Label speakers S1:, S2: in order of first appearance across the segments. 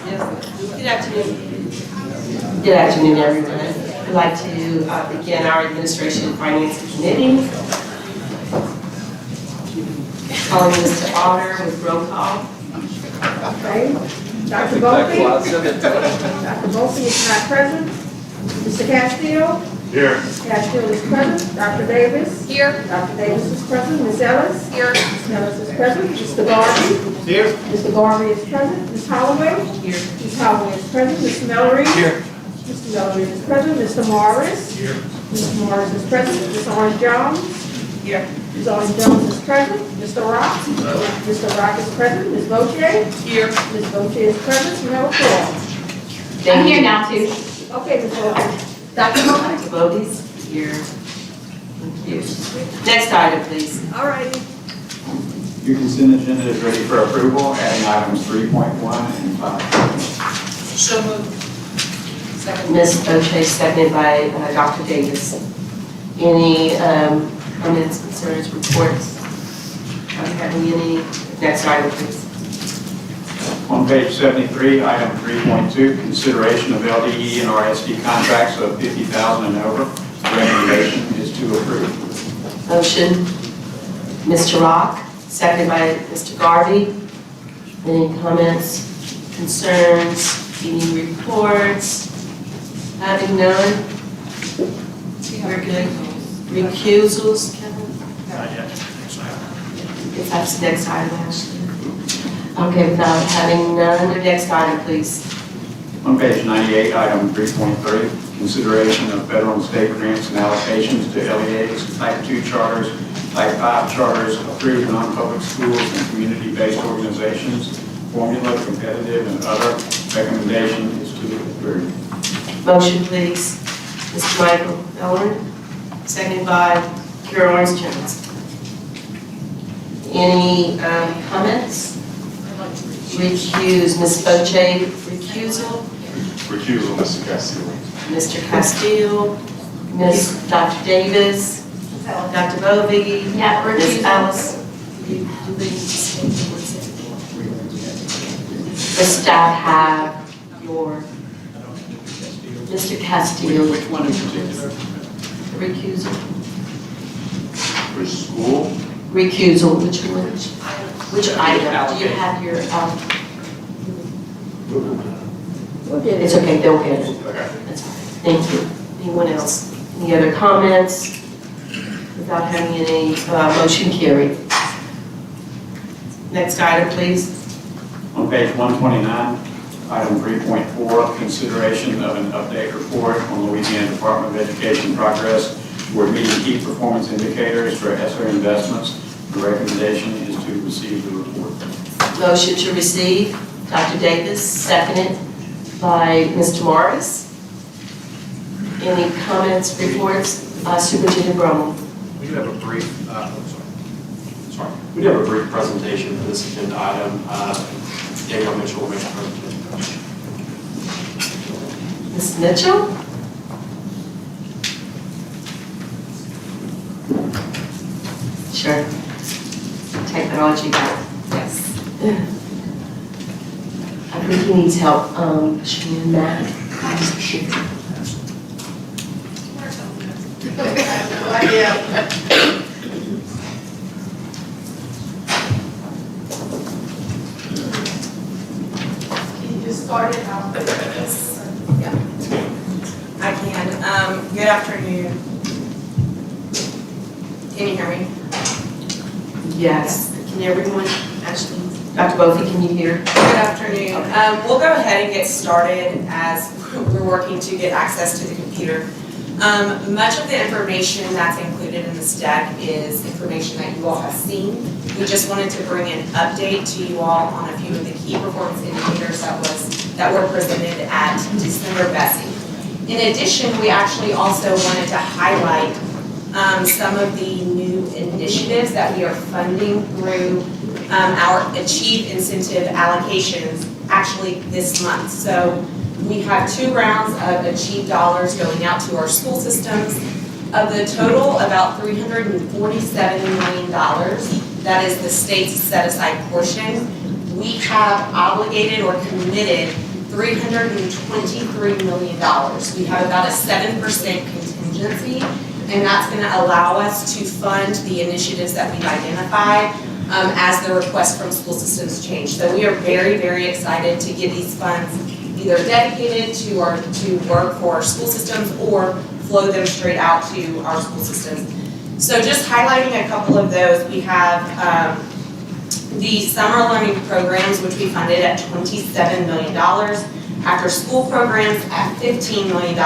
S1: Good afternoon. Good afternoon, everyone. I'd like to begin our Administration and Finance Committee. Calling Mr. Otter with roll call.
S2: Okay. Dr. Volpe? Dr. Volpe is not present. Mr. Castillo?
S3: Here.
S2: Mr. Castillo is present. Dr. Davis?
S4: Here.
S2: Dr. Davis is present. Ms. Ellis?
S4: Here.
S2: Ms. Ellis is present. Mr. Garvey?
S3: Here.
S2: Mr. Garvey is present. Ms. Holloway?
S1: Here.
S2: Ms. Holloway is present. Mr. Mallory?
S3: Here.
S2: Mr. Mallory is present. Mr. Morris?
S3: Here.
S2: Mr. Morris is present. Ms. Orange Jones?
S1: Here.
S2: Ms. Orange Jones is present. Mr. Rock? Mr. Rock is present. Ms. Boche?
S1: Here.
S2: Ms. Boche is present. Mel Cole?
S4: I'm here now too.
S2: Okay, Ms. Boche.
S4: Dr. Mullen?
S1: Dr. Bobby's here. Thank you. Next item, please.
S2: All righty.
S3: Your consent agenda is ready for approval, adding items 3.1 and 5.
S4: So moved. Second.
S1: Ms. Boche, seconded by Dr. Davis. Any comments, concerns, reports? Having any? Next item, please.
S3: On page 73, item 3.2, consideration of LDE and RSD contracts of $50,000 and over. The recommendation is to approve.
S1: Motion, Mr. Rock, seconded by Mr. Garvey. Any comments, concerns, any reports? Having none? We're good. Recusals, Kevin?
S3: Not yet.
S1: If that's the next item, actually. Okay, without having none, the next item, please.
S3: On page 98, item 3.3, consideration of federal and state grants and allocations to LEAs, Type 2 charters, Type 5 charters, approved non-public schools and community-based organizations, formula, competitive, and other. Recommendation is to approve.
S1: Motion, please. Mr. Michael Ellard, seconded by Kira Orange Jones. Any comments? Recuse, Ms. Boche, recusal.
S5: Recusal, Mr. Castillo.
S1: Mr. Castillo, Ms. Dr. Davis, Dr. Bovee,
S4: Yeah,
S1: Ms.
S4: recusal.
S1: Alice. The staff have your, Mr. Castillo,
S3: Which one in particular?
S1: recusal.
S5: For school,
S1: Recusal, which one? Which item? Do you have your,
S2: We'll get
S1: it's
S2: it.
S1: okay, they'll get it.
S5: okay.
S1: That's fine. Thank you. Anyone else? Any other comments? Without having any, motion carried. Next item, please.
S3: On page 129, item 3.4, consideration of an update report on Louisiana Department of Education progress toward meeting key performance indicators for ESSER investments. The recommendation is to receive the report.
S1: Motion to receive, Dr. Davis, seconded by Mr. Morris. Any comments, reports? Superintendent Brumel.
S6: We do have a brief, We do have a brief presentation for this agenda item. Daniel Mitchell will make a presentation.
S1: Ms. Mitchell? Sure. Technology guy. Yes. I think he needs help, Shannon, Matt.
S4: Can you just start it out with this? Yeah. I can. Good afternoon. Can you hear me?
S1: Yes. Can everyone, actually, Dr. Bovee, can you hear?
S4: Good afternoon. We'll go ahead and get started as we're working to get access to the computer. Much of the information that's included in this deck is information that you all have seen. We just wanted to bring an update to you all on a few of the key performance indicators that were presented at December BESI. In addition, we actually also wanted to highlight some of the new initiatives that we are funding through our Achieve Incentive allocations actually this month. So we have 2 rounds of Achieve dollars going out to our school systems. Of the total, about $347 million, that is the state's set-aside portion, we have obligated or committed $323 million. We have about a 7% contingency, and that's going to allow us to fund the initiatives that we've identified as the request from school systems change. So we are very, very excited to get these funds either dedicated to work for our school systems or flow them straight out to our school systems. So just highlighting a couple of those, we have the summer learning programs, which we funded at $27 million, after school programs at $15 million,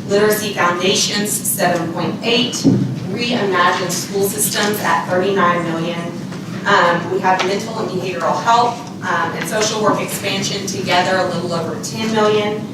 S4: literacy foundations 7.8, reimagined school systems at $39 million. We have mental and behavioral health and social work expansion together a little over $10 million,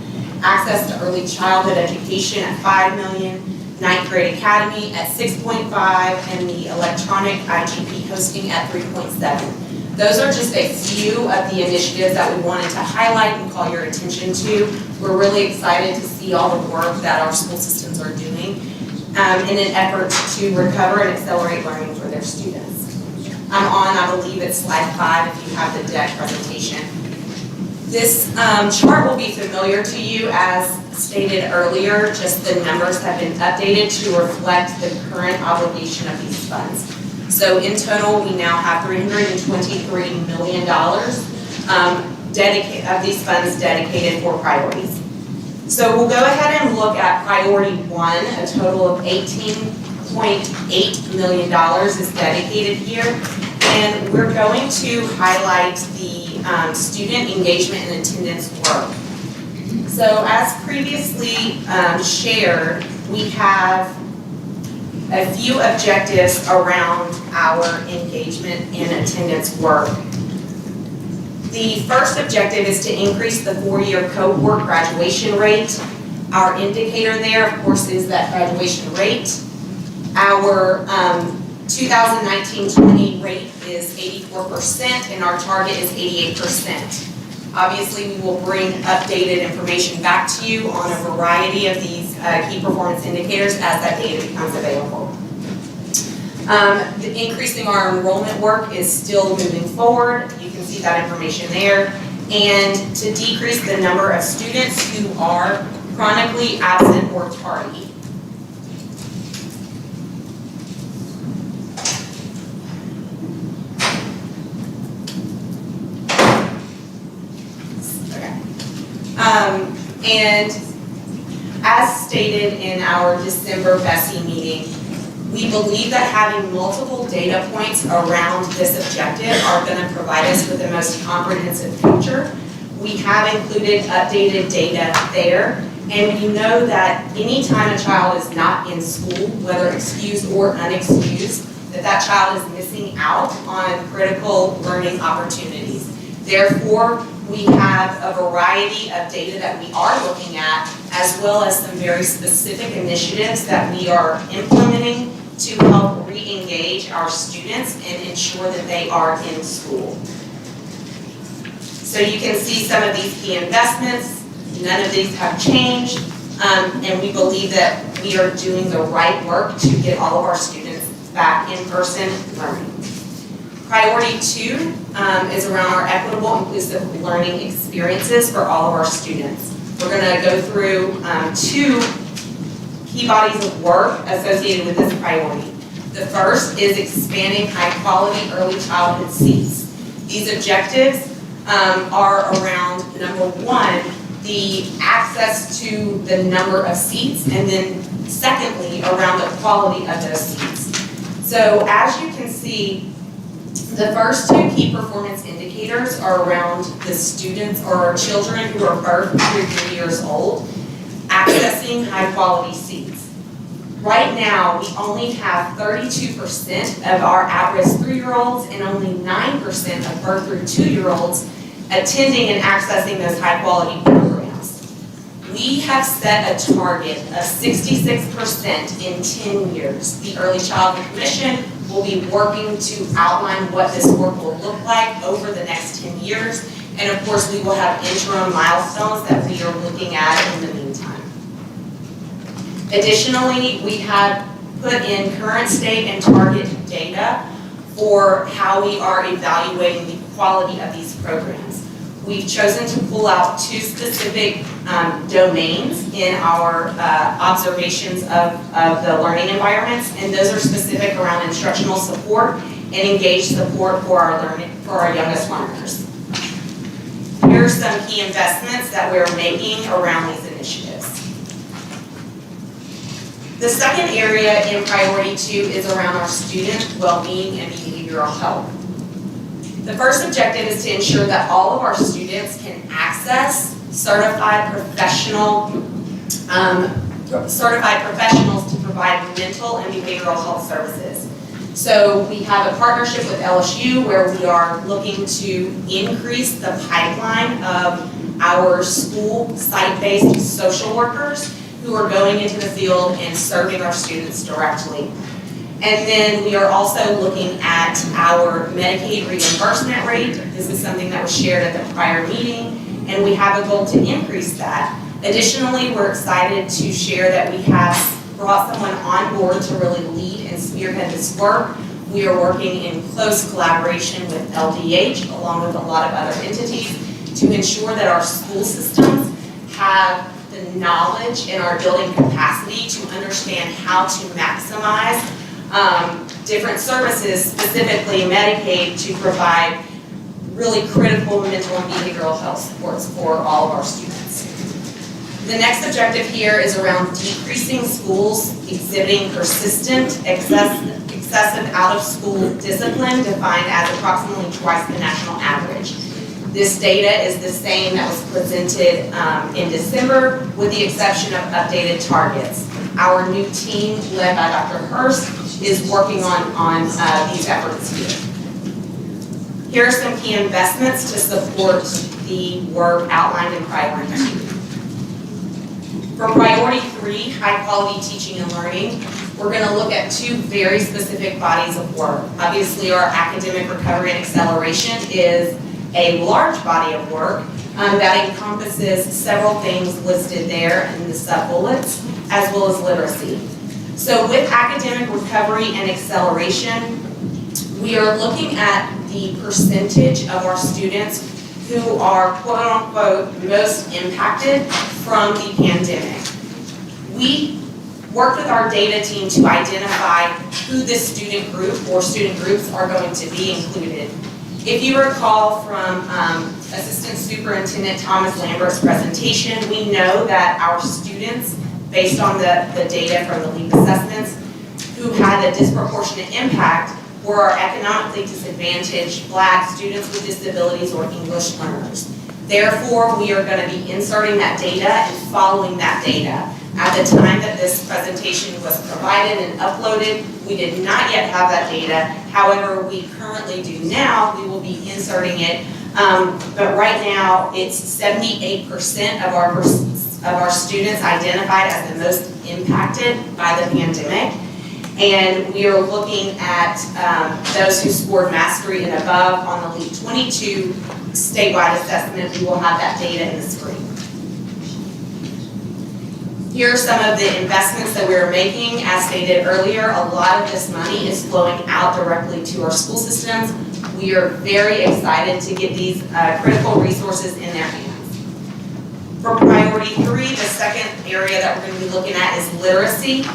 S4: access to early childhood education at $5 million, ninth grade academy at 6.5, and the electronic IGP hosting at 3.7. Those are just a few of the initiatives that we wanted to highlight and call your attention to. We're really excited to see all the work that our school systems are doing in an effort to recover and accelerate learning for their students. I'm on, I believe it's slide 5 if you have the deck presentation. This chart will be familiar to you as stated earlier, just the numbers have been updated to reflect the current obligation of these funds. So in total, we now have $323 million of these funds dedicated for priorities. So we'll go ahead and look at priority 1, a total of $18.8 million is dedicated here. And we're going to highlight the student engagement and attendance work. So as previously shared, we have a few objectives around our engagement and attendance work. The first objective is to increase the 4-year cohort graduation rate. Our indicator there, of course, is that graduation rate. Our 2019-20 rate is 84%, and our target is 88%. Obviously, we will bring updated information back to you on a variety of these key performance indicators as that data becomes available. Increasing our enrollment work is still moving forward. You can see that information there. And to decrease the number of students who are chronically absent or tardy. And as stated in our December BESI meeting, we believe that having multiple data points around this objective are going to provide us with the most comprehensive picture. We have included updated data there, and we know that anytime a child is not in school, whether excused or unexcused, that child is missing out on critical learning opportunities. Therefore, we have a variety of data that we are looking at, as well as some very specific initiatives that we are implementing to help re-engage our students and ensure that they are in school. So you can see some of these key investments. None of these have changed, and we believe that we are doing the right work to get all of our students back in person learning. Priority 2 is around our equitable, inclusive learning experiences for all of our students. We're going to go through 2 key bodies of work associated with this priority. The first is expanding high-quality early childhood seats. These objectives are around, number 1, the access to the number of seats, and then secondly, around the quality of those seats. So as you can see, the first 2 key performance indicators are around the students or children who are birth through 3 years old, accessing high-quality seats. Right now, we only have 32% of our at-risk 3-year-olds and only 9% of birth through 2-year-olds attending and accessing those high-quality programs. We have set a target of 66% in 10 years. The Early Childhood Commission will be working to outline what this work will look like over the next 10 years. And of course, we will have interim milestones that we are looking at in the meantime. Additionally, we have put in current state and target data for how we are evaluating the quality of these programs. we've chosen to pull out 2 specific domains in our observations of the learning environments, and those are specific around instructional support and engaged support for our youngest learners. Here are some key investments that we're making around these initiatives. The second area in priority 2 is around our student well-being and behavioral health. The first objective is to ensure that all of our students can access certified professionals to provide mental and behavioral health services. So we have a partnership with LSU where we are looking to increase the pipeline of our school site-based social workers who are going into the field and serving our students directly. And then we are also looking at our Medicaid reimbursement rate. This is something that was shared at the prior meeting, and we have a goal to increase that. Additionally, we're excited to share that we have brought someone on board to really lead and spearhead this work. We are working in close collaboration with LDH, along with a lot of other entities, to ensure that our school systems have the knowledge and our building capacity to understand how to maximize different services, specifically Medicaid, to provide really critical mental and behavioral health supports for all of our students. The next objective here is around decreasing schools exhibiting persistent, excessive out-of-school discipline, defined as approximately twice the national average. This data is the same that was presented in December, with the exception of updated targets. Our new team, led by Dr. Hurst, is working on these efforts here. Here are some key investments to support the work outlined in priority 2. For priority 3, high quality teaching and learning, we're going to look at 2 very specific bodies of work. Obviously, our academic recovery and acceleration is a large body of work that encompasses several things listed there in the sub-bullets, as well as literacy. So with academic recovery and acceleration, we are looking at the percentage of our students who are quote-unquote most impacted from the pandemic. We worked with our data team to identify who this student group or student groups are going to be included. If you recall from Assistant Superintendent Thomas Lambert's presentation, we know that our students, based on the data from the LEAP assessments, who had a disproportionate impact were our economically disadvantaged Black students with disabilities or English learners. Therefore, we are going to be inserting that data and following that data. At the time that this presentation was provided and uploaded, we did not yet have that data. However, we currently do now. We will be inserting it. But right now, it's 78% of our students identified as the most impacted by the pandemic. And we are looking at those who scored mastery and above on the LEAP 22 statewide assessment. We will have that data in the screen. Here are some of the investments that we're making. As stated earlier, a lot of this money is flowing out directly to our school systems. We are very excited to get these critical resources in their hands. For priority 3, the second area that we're going to be looking at is literacy.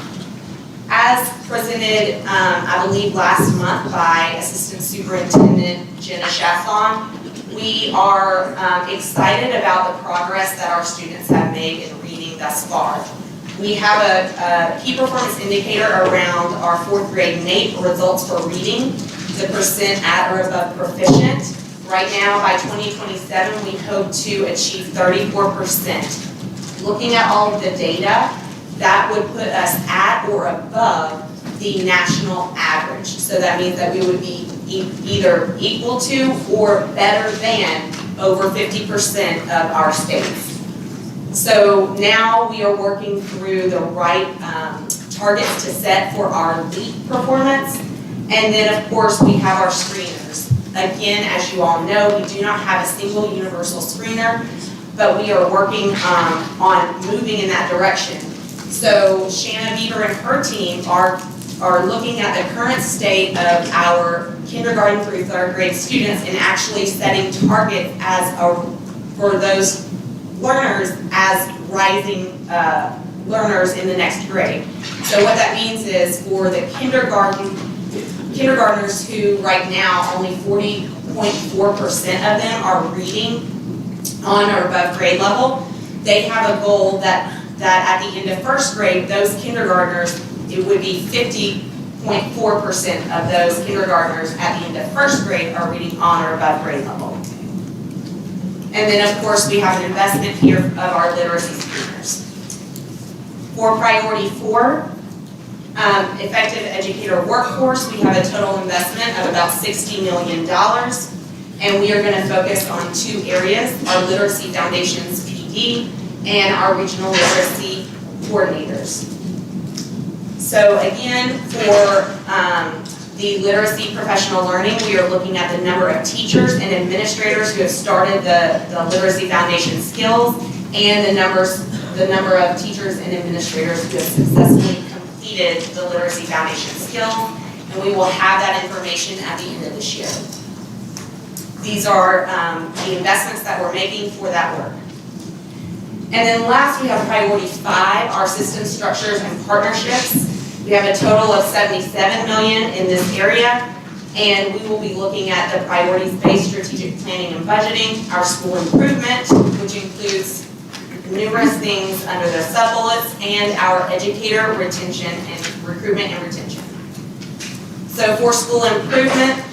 S4: As presented, I believe last month by Assistant Superintendent Jenna Chasson, we are excited about the progress that our students have made in reading thus far. We have a key performance indicator around our 4th grade NAEP results for reading, the percent at or above proficient. Right now, by 2027, we hope to achieve 34%. Looking at all of the data, that would put us at or above the national average. So that means that we would be either equal to or better than over 50% of our states. So now we are working through the right targets to set for our LEAP performance. And then of course we have our screeners. Again, as you all know, we do not have a single universal screener, but we are working on moving in that direction. So Shanna Beaver and her team are looking at the current state of our kindergarten through 3rd grade students and actually setting targets as for those learners as rising learners in the next grade. So what that means is for the kindergartners who right now only 40.4% of them are reading on or above grade level, they have a goal that at the end of first grade, those kindergartners, it would be 50.4% of those kindergartners at the end of first grade are reading on or above grade level. And then of course we have an investment here of our literacy speakers. For priority 4, effective educator workforce, we have a total investment of about $60 million. And we are going to focus on 2 areas, our Literacy Foundations PD and our regional literacy coordinators. So again, for the literacy professional learning, we are looking at the number of teachers and administrators who have started the Literacy Foundation skills and the number of teachers and administrators who have successfully completed the Literacy Foundation skills. And we will have that information at the end of this year. These are the investments that we're making for that work. And then last, we have priority 5, our system structures and partnerships. We have a total of $77 million in this area, and we will be looking at the priorities-based strategic planning and budgeting, our school improvement, which includes numerous things under the sub-bullets, and our educator retention and recruitment and retention. So for school improvement,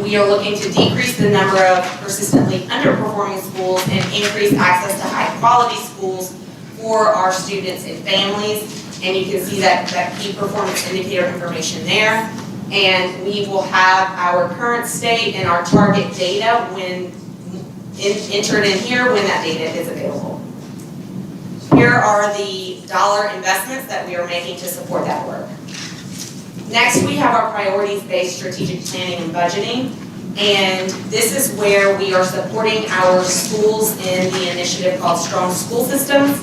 S4: we are looking to decrease the number of persistently underperforming schools and increase access to high-quality schools for our students and families. And you can see that key performance indicator information there. And we will have our current state and our target data when entered in here when that data is available. Here are the dollar investments that we are making to support that work. Next, we have our priorities-based strategic planning and budgeting, and this is where we are supporting our schools in the initiative called Strong School Systems,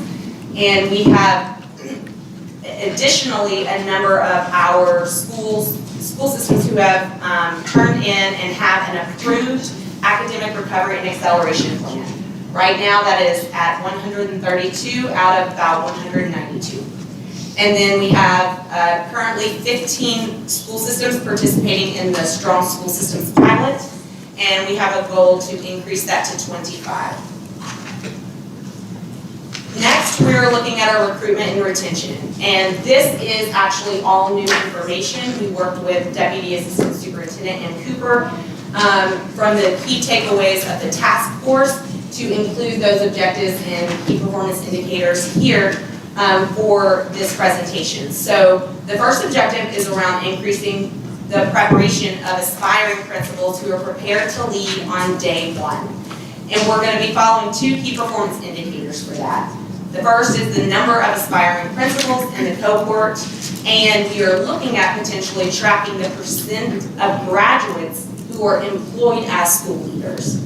S4: and we have additionally a number of our school systems who have turned in and have an approved academic recovery and acceleration plan. Right now, that is at 132 out of about 192. And then we have currently 15 school systems participating in the Strong School Systems pilot, and we have a goal to increase that to 25. Next, we're looking at our recruitment and retention, and this is actually all new information. We worked with Deputy Assistant Superintendent Ann Cooper from the key takeaways of the task force to include those objectives and key performance indicators here for this presentation. So the first objective is around increasing the preparation of aspiring principals who are prepared to lead on day 1. And we're going to be following 2 key performance indicators for that. The first is the number of aspiring principals in the cohort, and we are looking at potentially tracking the percent of graduates who are employed as school leaders.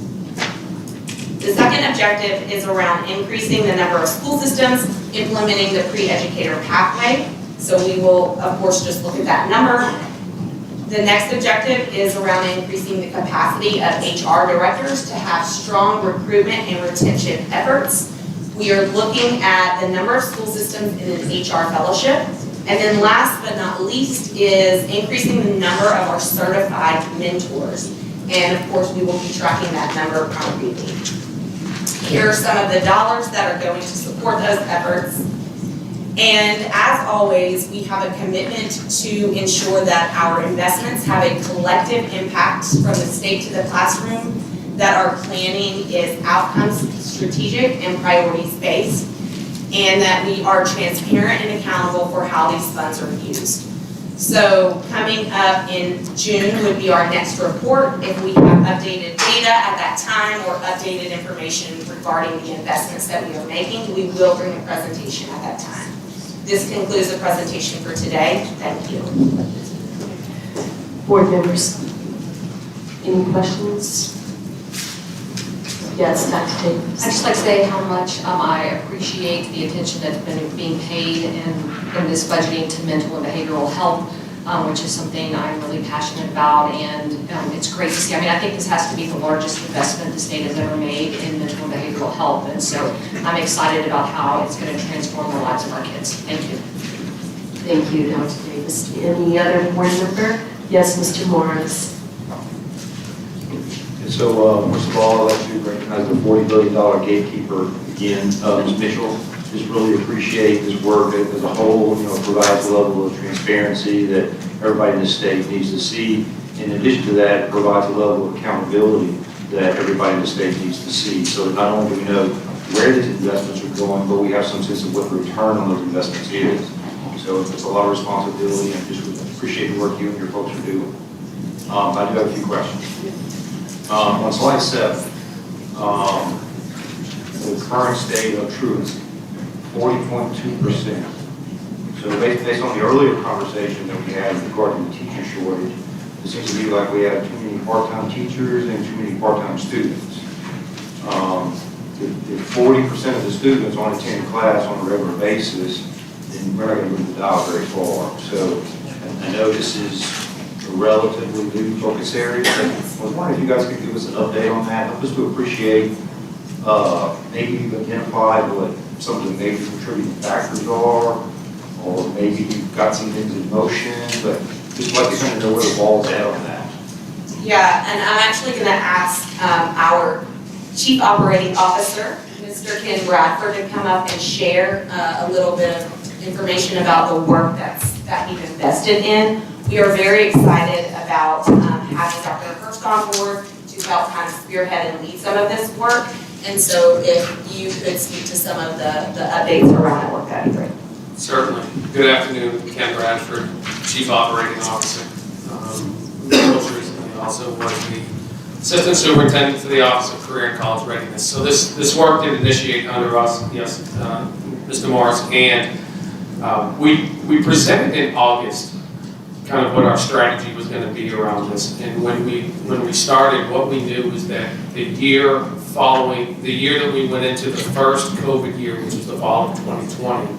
S4: The second objective is around increasing the number of school systems implementing the pre-educator pathway. So we will, of course, just look at that number. The next objective is around increasing the capacity of HR directors to have strong recruitment and retention efforts. We are looking at the number of school systems in an HR fellowship. And then last but not least is increasing the number of our certified mentors. And of course, we will be tracking that number concretely. Here are some of the dollars that are going to support those efforts. And as always, we have a commitment to ensure that our investments have a collective impact from the state to the classroom, that our planning is outcomes strategic and priorities based, and that we are transparent and accountable for how these funds are used. So coming up in June would be our next report. If we have updated data at that time or updated information regarding the investments that we are making, we will bring a presentation at that time. This concludes the presentation for today. Thank you.
S1: Board members, any questions? Yes, Dr. Davis.
S7: I'd just like to say how much I appreciate the attention that's been being paid in this budgeting to mental and behavioral health. which is something I'm really passionate about, and it's great to see. I mean, I think this has to be the largest investment the state has ever made in mental and behavioral health, and so I'm excited about how it's going to transform the lives of our kids. Thank you.
S1: Thank you, Dr. Davis. Any other board member? Yes, Mr. Morris.
S8: And so, first of all, I'd like to recognize the $40 billion gatekeeper again, Ms. Mitchell. Just really appreciate this work as a whole. You know, it provides a level of transparency that everybody in the state needs to see. In addition to that, it provides a level of accountability that everybody in the state needs to see. So that not only do we know where these investments are going, but we have some sense of what the return on those investments is. So it's a lot of responsibility, and just appreciate the work you and your folks are doing. I do have a few questions. On slide 7, the current state of truancy, 40.2%. So based on the earlier conversation that we had regarding the teacher shortage, it seems to be like we have too many part-time teachers and too many part-time students. If 40% of the students only attend class on a regular basis, then we're not going to move the dial very far. So I know this is a relatively new focus area, but I was wondering if you guys could give us an update on that. Help us to appreciate, maybe you've identified what some of the major contributing factors are, or maybe you've got some things in motion, but just like to kind of know where the ball's at on that.
S4: Yeah, and I'm actually going to ask our Chief Operating Officer, Mr. Ken Bradford, to come up and share a little bit of information about the work that we've invested in. We are very excited about having Dr. Hurst on board to help kind of spearhead and lead some of this work. And so if you could speak to some of the updates around that work, that'd be great.
S9: Certainly. Good afternoon, Ken Bradford, Chief Operating Officer. Most recently also was the Assistant Superintendent for the Office of Career and College Readiness. So this work did initiate under us, yes, Mr. Morris, and we presented in August kind of what our strategy was going to be around this. And when we started, what we knew was that the year following, the year that we went into the first COVID year, which was the fall of 2020,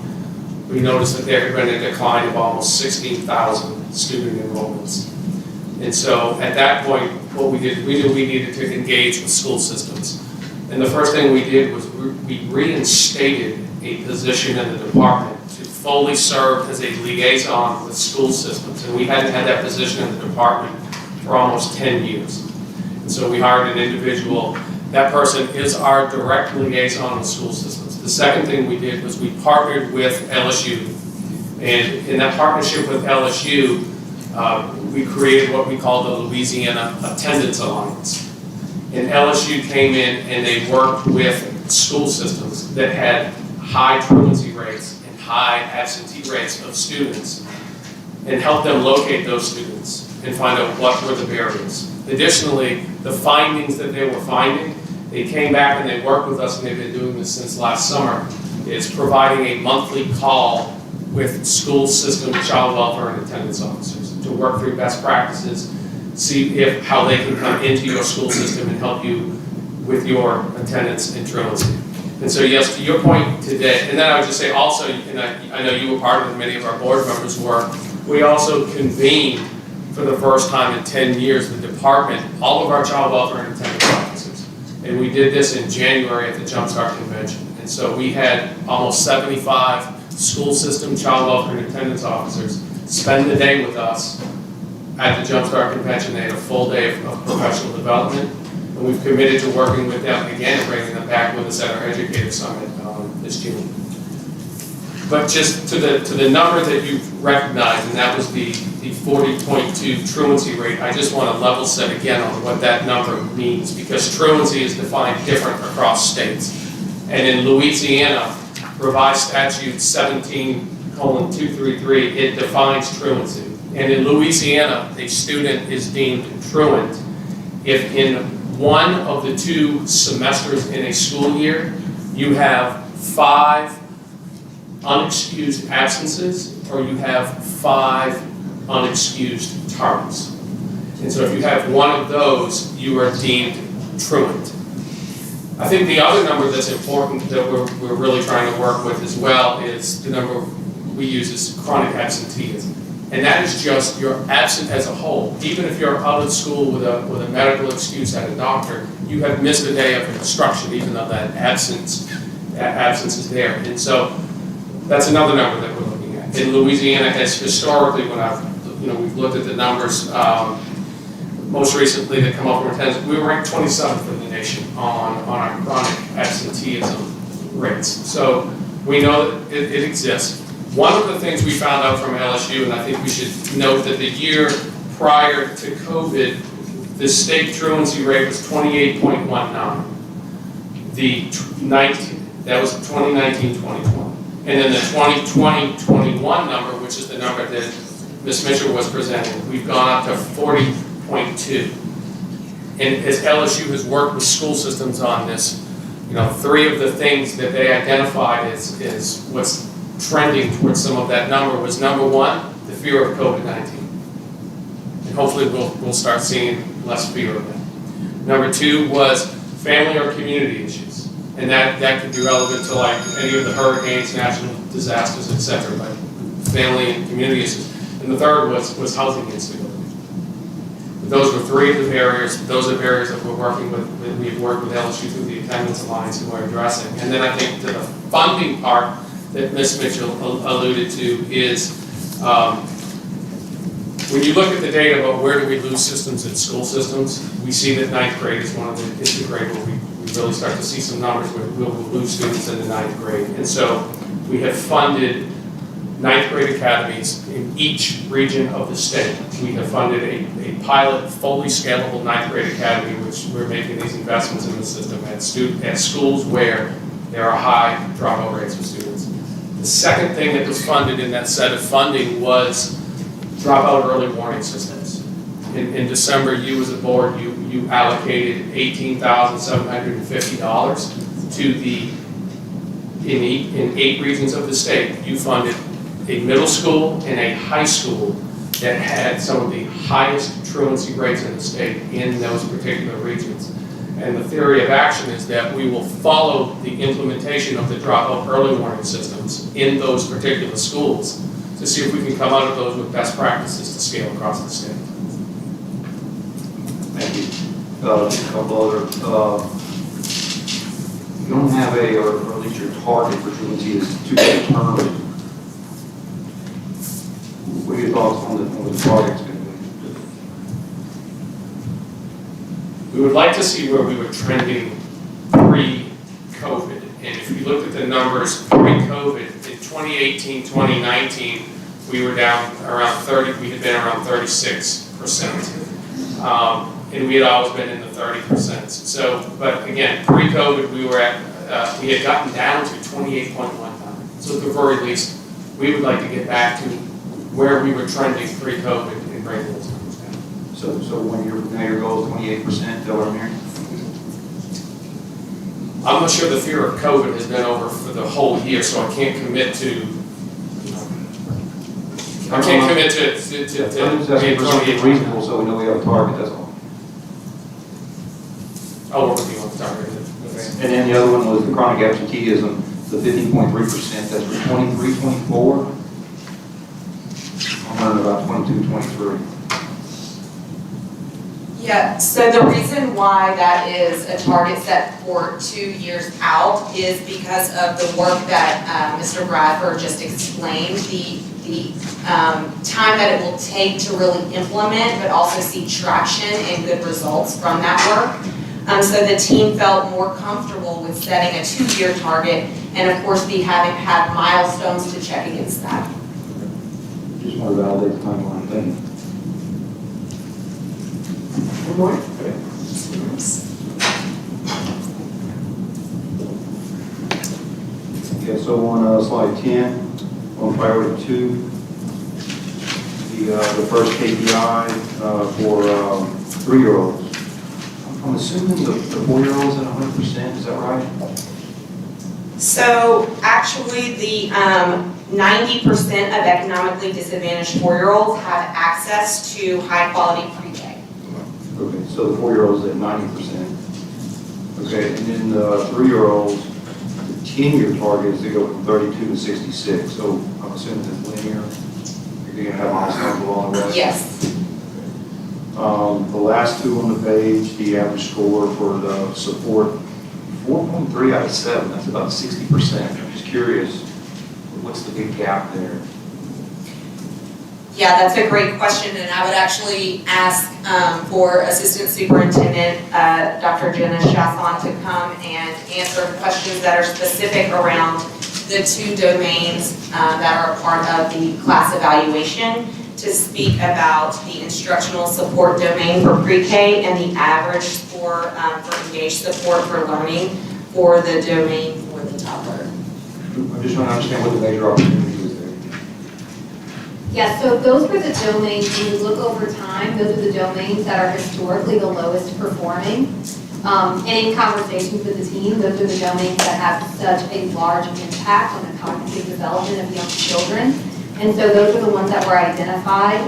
S9: we noticed that there had been a decline of almost 16,000 student enrollments. And so at that point, what we did, we knew we needed to engage with school systems. And the first thing we did was we reinstated a position in the department to fully serve as a liaison with school systems. And we hadn't had that position in the department for almost 10 years. And so we hired an individual. That person is our direct liaison with school systems. The second thing we did was we partnered with LSU. And in that partnership with LSU, we created what we call the Louisiana Attendance Alliance. And LSU came in and they worked with school systems that had high truancy rates and high absentee rates of students and helped them locate those students and find out what were the barriers. Additionally, the findings that they were finding, they came back and they worked with us, and they've been doing this since last summer, is providing a monthly call with school system child welfare and attendance officers to work through best practices, see how they can come into your school system and help you with your attendance and truancy. And so yes, to your point today, and then I would just say also, and I know you were part of it, many of our board members were, we also convened for the first time in 10 years, the department, all of our child welfare and attendance officers. And we did this in January at the Jumpstart Convention. And so we had almost 75 school system child welfare and attendance officers spend the day with us at the Jumpstart Convention. They had a full day of professional development. And we've committed to working with them again and bringing them back with us at our Educator Summit this June. But just to the number that you've recognized, and that was the 40.2 truancy rate, I just want to level set again on what that number means, because truancy is defined different across states. And in Louisiana, revised statute 17:233, it defines truancy. And in Louisiana, a student is deemed truant if in one of the 2 semesters in a school year, you have 5 unexcused absences, or you have 5 unexcused tardies. And so if you have one of those, you are deemed truant. I think the other number that's important that we're really trying to work with as well is the number we use is chronic absenteeism. And that is just you're absent as a whole. Even if you're out of school with a medical excuse at a doctor, you have missed a day of instruction, even though that absence is there. And so that's another number that we're looking at. In Louisiana, has historically, when we've looked at the numbers, most recently that come up from attendance, we were ranked 27th in the nation on our chronic absenteeism rates. So we know that it exists. One of the things we found out from LSU, and I think we should note that the year prior to COVID, the state truancy rate was 28.19. That was 2019-2020. And then the 2020-21 number, which is the number that Ms. Mitchell was presenting, we've gone up to 40.2. And as LSU has worked with school systems on this, 3 of the things that they identified is what's trending towards some of that number was number 1, the fear of COVID-19. And hopefully we'll start seeing less fear of it. Number 2 was family or community issues. And that could be relevant to like any of the hurricanes, natural disasters, etc. But family and community issues. And the third was housing instability. Those were 3 of the barriers. Those are barriers that we're working with. We've worked with LSU through the Attendance Alliance and we're addressing. And then I think to the funding part that Ms. Mitchell alluded to is when you look at the data about where do we lose systems in school systems, we see that 9th grade is the grade where we really start to see some numbers where we'll lose students in the 9th grade. And so we have funded 9th grade academies in each region of the state. We have funded a pilot, fully scalable 9th grade academy, which we're making these investments in the system at schools where there are high dropout rates for students. The second thing that was funded in that set of funding was dropout early warning systems. In December, you as a board, you allocated $18,750 to in 8 regions of the state. You funded a middle school and a high school that had some of the highest truancy rates in the state in those particular regions. And the theory of action is that we will follow the implementation of the dropout early warning systems in those particular schools to see if we can come out of those with best practices to scale across the state.
S8: Thank you. Just a couple other, you don't have or at least your target for truancy is to be determined. What are your thoughts on the target's going to be?
S9: We would like to see where we were trending pre-COVID. And if you looked at the numbers pre-COVID, in 2018, 2019, we were down around 30, we had been around 36%. And we had always been in the 30%. So, but again, pre-COVID, we had gotten down to 28.19. So at the very least, we would like to get back to where we were trending pre-COVID and bring those numbers down.
S8: So when now your goal is 28%, is that what I'm hearing?
S9: I'm not sure the fear of COVID has been over for the whole year, so I can't commit to. I can't commit to being 28%.
S8: Reasonable, so we know we have a target. That's all.
S9: Oh, we're working on the target.
S8: And then the other one was the chronic absenteeism, the 15.3%. That's for 23, 24. I'm learning about 22, 23.
S4: Yeah, so the reason why that is a target set for 2 years out is because of the work that Mr. Bradford just explained, the time that it will take to really implement, but also see traction and good results from that work. So the team felt more comfortable with setting a 2-year target, and of course, having had milestones to check against that.
S8: Just want to validate the timeline. Thank you.
S1: One more?
S8: Okay, so on slide 10, on priority 2, the first KPI for 3-year-olds. I'm assuming the 4-year-olds at 100%, is that right?
S4: So actually, the 90% of economically disadvantaged 4-year-olds have access to high-quality pre-K.
S8: Okay, so the 4-year-olds at 90%. Okay, and then the 3-year-olds, the 10-year target is to go from 32 to 66. So I'm assuming it's linear. You're you're gonna have honest help along the way?
S4: Yes.
S8: The last two on the page, the average score for the support, 4.3 out of 7, that's about 60%. I'm just curious, what's the big gap there?
S4: Yeah, that's a great question, and I would actually ask for Assistant Superintendent Dr. Jenna Chasson to come and answer questions that are specific around the two domains that are a part of the class evaluation, to speak about the instructional support domain for pre-K and the average score for engaged support for learning for the domain for the toddler.
S8: I'm just trying to understand what the major opportunity is there.
S10: Yeah, so those were the domains, when you look over time, those are the domains that are historically the lowest performing. And in conversations with the team, those are the domains that have such a large impact on the cognitive development of young children. And so those are the ones that were identified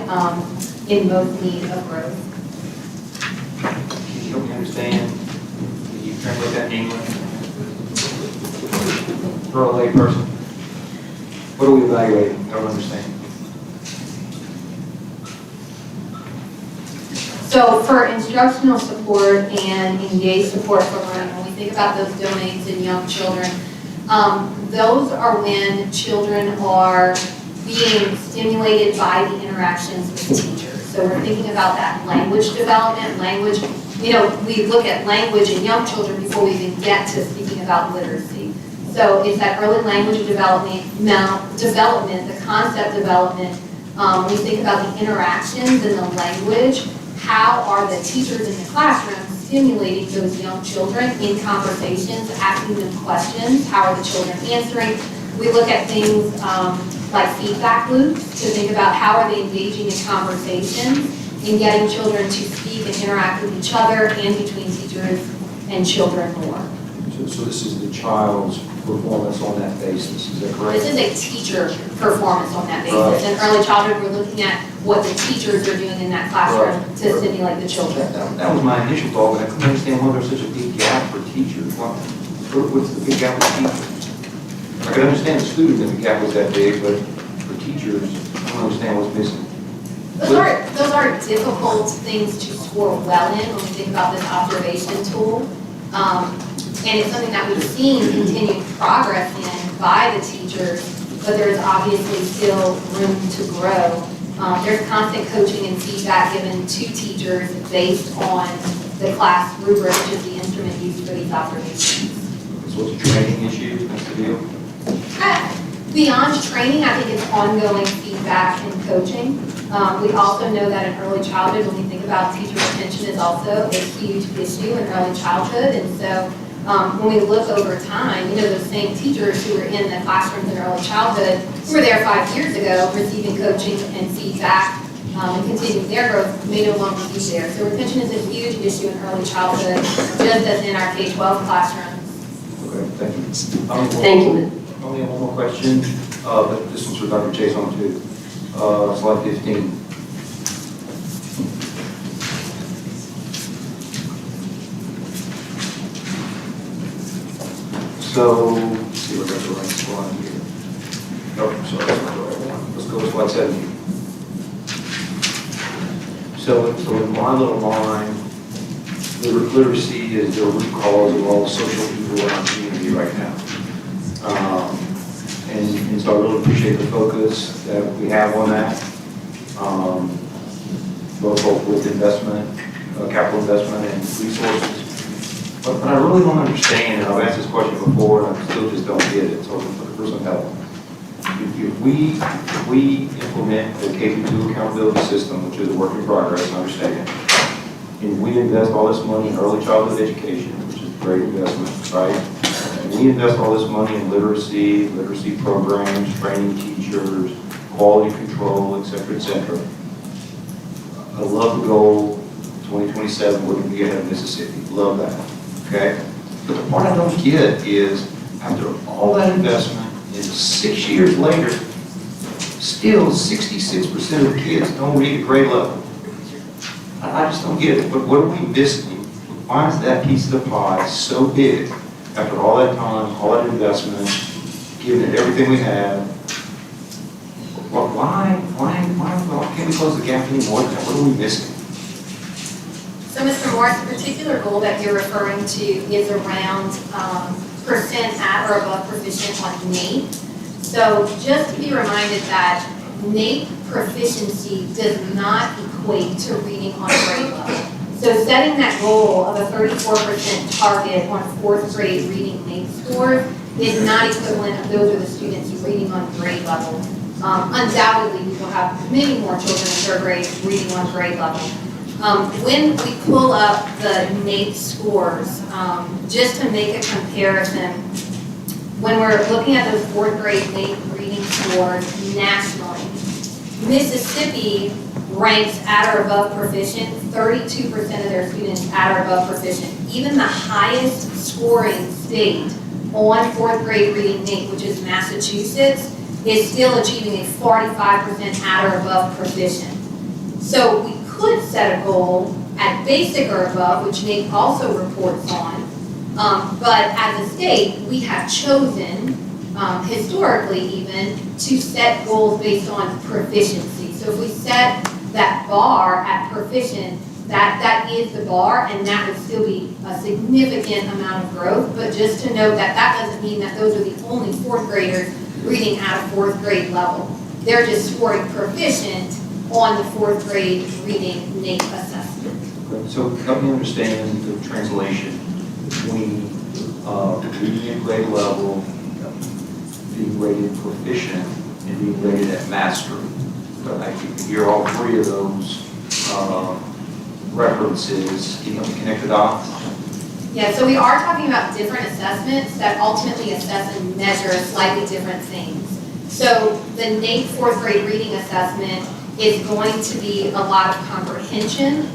S10: in most need of growth.
S8: Can you help me understand? Can you translate that in English? For a lay person, what are we evaluating? I don't understand.
S10: So for instructional support and engaged support for learning, when we think about those domains in young children, those are when children are being stimulated by the interactions with teachers. So we're thinking about that language development, we look at language in young children before we even get to speaking about literacy. So it's that early language development, the concept development, when you think about the interactions and the language, how are the teachers in the classroom stimulating those young children in conversations, asking them questions, how are the children answering? We look at things like feedback loops to think about how are they engaging in conversations and getting children to speak and interact with each other and between teachers and children more.
S8: So this is the child's performance on that basis, is that correct?
S10: This is a teacher performance on that basis. In early childhood, we're looking at what the teachers are doing in that classroom to stimulate the children.
S8: That was my initial thought, but I couldn't understand why there's such a big gap for teachers. What's the big gap with teachers? I can understand the student that the gap was that big, but for teachers, I don't understand what's missing.
S10: Those are difficult things to score well in when we think about this observation tool. And it's something that we've seen continued progress in by the teachers, but there's obviously still room to grow. There's constant coaching and feedback given to teachers based on the class rubric, which is the instrument used for these observations.
S8: So it's a training issue, that's the deal?
S10: Beyond training, I think it's ongoing feedback and coaching. We also know that in early childhood, when we think about teacher retention, is also a huge issue in early childhood. And so when we look over time, those same teachers who were in the classrooms in early childhood, who were there 5 years ago, receiving coaching and feedback and continuing their growth, may no longer be there. So retention is a huge issue in early childhood, just as in our K-12 classrooms.
S8: Okay, thank you.
S1: Thank you.
S8: I only have one more question, but this one's for Dr. Chase on too. Slide 15. So, let's see what that's the right slide here. Oh, sorry, that's not the right one. Let's go to slide 17. So in my little line, the literacy is the root cause of all social evil in our community right now. And so I really appreciate the focus that we have on that, both with investment, capital investment and resources. But I really don't understand, and I've asked this question before, and I still just don't get it, so I'm looking for some help. If we implement the K-2 accountability system, which is a work in progress, I understand, and we invest all this money in early childhood education, which is a great investment, right? And we invest all this money in literacy programs, training teachers, quality control, et cetera, et cetera. I love the goal, 2027, we're going to be ahead of Mississippi. Love that, okay? But the part I don't get is, after all that investment, and 6 years later, still 66% of the kids don't read at grade level. I just don't get it. What are we missing? Why is that piece of the pie so big after all that time, all that investment, giving it everything we have? Well, why close the gap any more than that? What are we missing?
S10: So Mr. Morris, the particular goal that you're referring to is around percent at or above proficient on NAEP. So just to be reminded that NAEP proficiency does not equate to reading on grade level. So setting that goal of a 34% target on 4th grade reading NAEP scores is not equivalent of those are the students reading on grade level. Undoubtedly, we will have many more children in 3rd grade reading on grade level. When we pull up the NAEP scores, just to make a comparison, when we're looking at those 4th grade NAEP reading scores nationally, Mississippi ranks at or above proficient, 32% of their students at or above proficient. Even the highest scoring state on 4th grade reading NAEP, which is Massachusetts, is still achieving a 45% at or above proficient. So we could set a goal at basic or above, which NAEP also reports on, but as a state, we have chosen, historically even, to set goals based on proficiency. So if we set that bar at proficient, that is the bar, and that would still be a significant amount of growth, but just to note that that doesn't mean that those are the only 4th graders reading at a 4th grade level. They're just scoring proficient on the 4th grade reading NAEP assessment.
S8: Okay, so help me understand the translation between reading at grade level, being rated proficient, and being rated at mastery. But I can hear all 3 of those references. Can you help me connect the dots?
S10: Yeah, so we are talking about different assessments that ultimately assess and measure slightly different things. So the NAEP 4th grade reading assessment is going to be a lot of comprehension.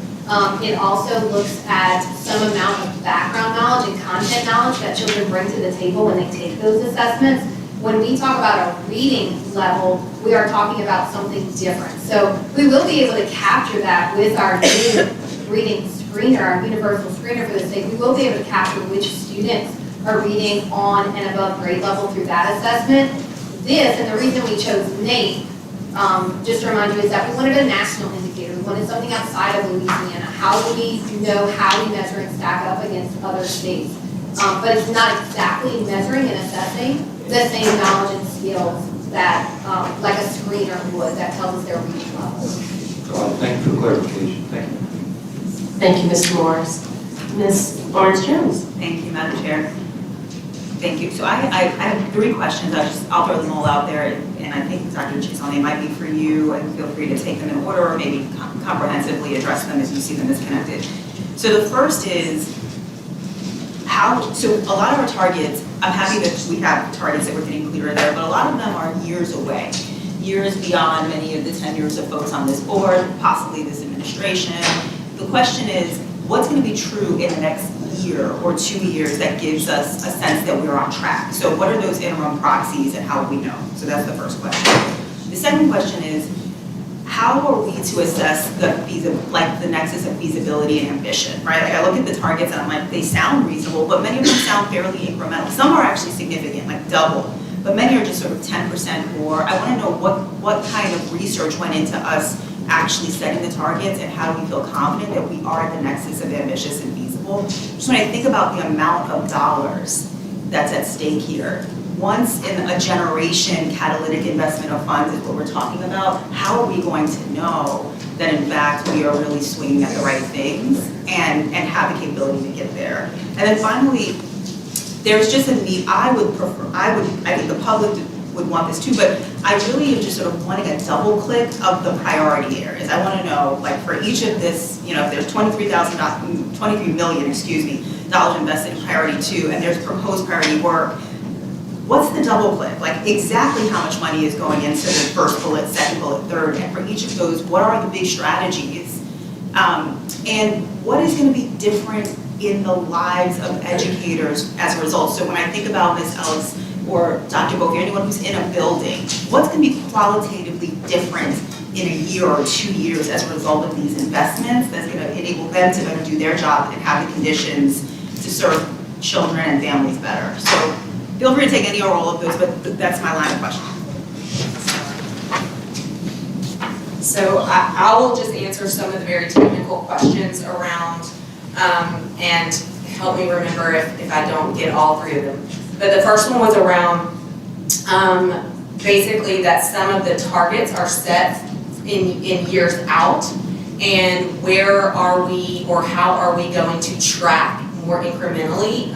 S10: It also looks at some amount of background knowledge and content knowledge that children bring to the table when they take those assessments. When we talk about a reading level, we are talking about something different. So we will be able to capture that with our new reading screener, our universal screener for the state. We will be able to capture which students are reading on and above grade level through that assessment. This, and the reason we chose NAEP, just to remind you, is that we wanted a national indicator. We wanted something outside of Louisiana. How do we know how we measure and stack up against other states? But it's not exactly measuring and assessing the same knowledge and skills that, like a screener would, that tells us their reading level.
S8: Thank you for the clarification. Thank you.
S1: Thank you, Mr. Morris. Ms. Barnes-Jones.
S11: Thank you, Madam Chair. Thank you. So I have 3 questions. I'll throw them all out there, and I think Dr. Chisholm, they might be for you, and feel free to take them in order or maybe comprehensively address them as you see them as connected. So the first is, so a lot of our targets, I'm happy that we have targets that we're getting clearer there, but a lot of them are years away, years beyond many of the tenures of folks on this board, possibly this administration. The question is, what's going to be true in the next year or 2 years that gives us a sense that we're on track? So what are those interim proxies and how will we know? So that's the first question. The second question is, how are we to assess the nexus of feasibility and ambition, right? Like I look at the targets and I'm like, they sound reasonable, but many of them sound fairly incremental. Some are actually significant, like double, but many are just sort of 10% more. I want to know what kind of research went into us actually setting the targets and how do we feel confident that we are at the nexus of ambitious and feasible. Just when I think about the amount of dollars that's at stake here, once in a generation catalytic investment of funds is what we're talking about, how are we going to know that in fact we are really swinging at the right things and have the capability to get there? And then finally, there's just a need, I think the public would want this too, but I really am just sort of wanting a double click of the priority areas. I want to know, like for each of this, if there's $23 million, dollars invested in priority 2 and there's proposed priority work, what's the double click? Like exactly how much money is going into the first bullet, second bullet, third, and for each of those, what are the big strategies? And what is going to be different in the lives of educators as a result? So when I think about Ms. Ellis or Dr. Bofier, anyone who's in a building, what's going to be qualitatively different in a year or 2 years as a result of these investments that's going to enable them to better do their job and have the conditions to serve children and families better? So feel free to take any or all of those, but that's my line of questioning.
S4: So I will just answer some of the very technical questions around, and help me remember if I don't get all three of them. But the first one was around basically that some of the targets are set in years out, and where are we, or how are we going to track more incrementally